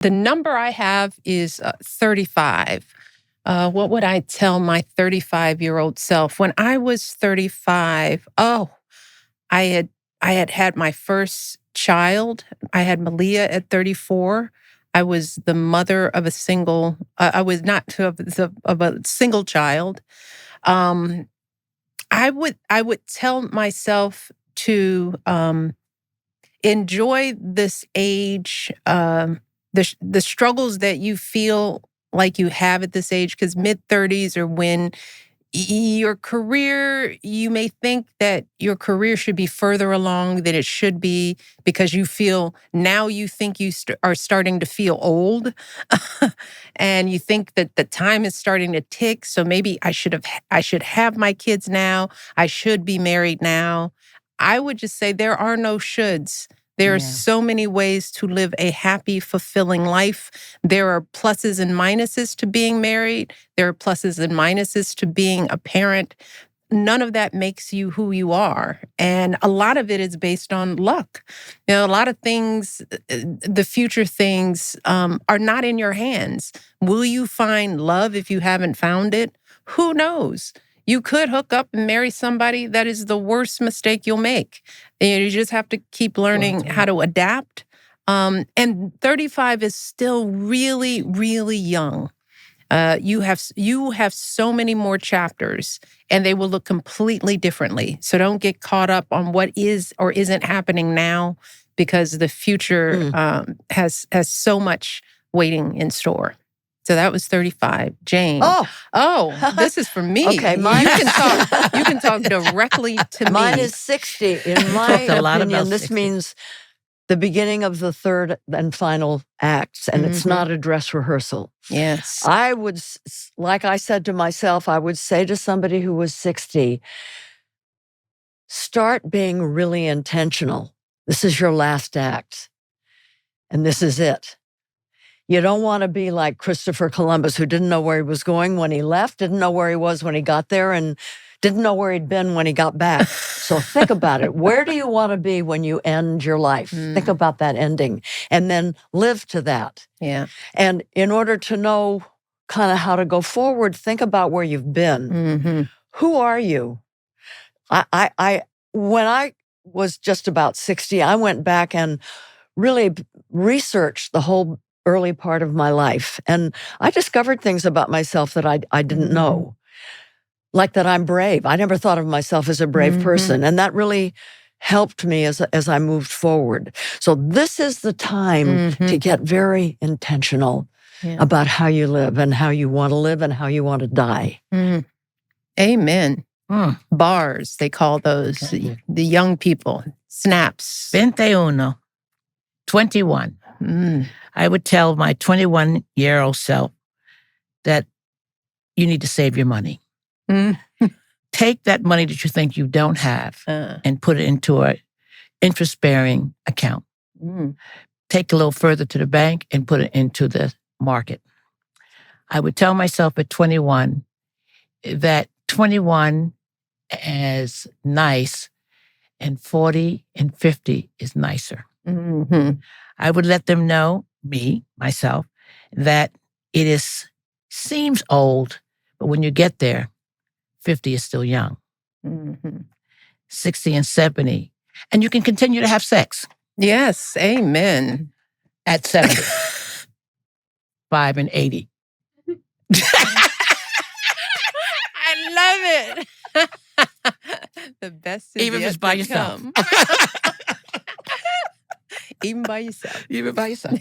The number I have is 35. What would I tell my 35-year-old self? When I was 35, I had my first child. I had Malia at 34. I was the mother of a single. I was not of a single child. I would tell myself to enjoy this age, the struggles that you feel like you have at this age, because mid-30s are when your career, you may think that your career should be further along than it should be because you feel now you think you are starting to feel old and you think that the time is starting to tick. So maybe I should have my kids now. I should be married now. I would just say there are no shoulds. There are so many ways to live a happy, fulfilling life. There are pluses and minuses to being married. There are pluses and minuses to being a parent. None of that makes you who you are. And a lot of it is based on luck. You know, a lot of things, the future things are not in your hands. Will you find love if you haven't found it? Who knows? You could hook up and marry somebody. That is the worst mistake you'll make. And you just have to keep learning how to adapt. And 35 is still really, really young. You have so many more chapters, and they will look completely differently. So don't get caught up on what is or isn't happening now, because the future has so much waiting in store. So that was 35. Jane. Oh, this is for me. Okay, you can talk directly to me. Mine is 60. In my opinion, this 60. Means the beginning of the third and final acts, and it's not a dress rehearsal. Yes. I would, like I said to myself, I would say to somebody who was 60, start being really intentional. This is your last act, and this is it. You don't want to be like Christopher Columbus, who didn't know where he was going when he left, didn't know where he was when he got there, and didn't know where he'd been when he got back. So think about it. Where do you want to be when you end your life? Think about that ending, and then live to that. Yeah. And in order to know kind of how to go forward, think about where you've been. Mm-hmm. Who are you? When I was just about 60, I went back and really researched the whole early part of my life. And I discovered things about myself that I didn't know. Like that I'm brave. I never thought of myself as a brave person. And that really helped me as I moved forward. So this is the time to get very intentional about how you live and how you want to live and how you want to die. Amen. Bars, they call those, the young people. Snaps. 21. I would tell my 21-year-old self that you need to save your money. Take that money that you think you don't have and put it into an interest-bearing account. Take a little further to the bank and put it into the market. I would tell myself at 21 that 21 is nice and 40 and 50 is nicer. I would let them know, myself, that it seems old, but when you get there, 50 is still young. 60 and 70. And you can continue to have sex. Yes, amen. At 70. 5 and 80. I love it. The best is even if it's by yourself. Even by yourself. Even by yourself.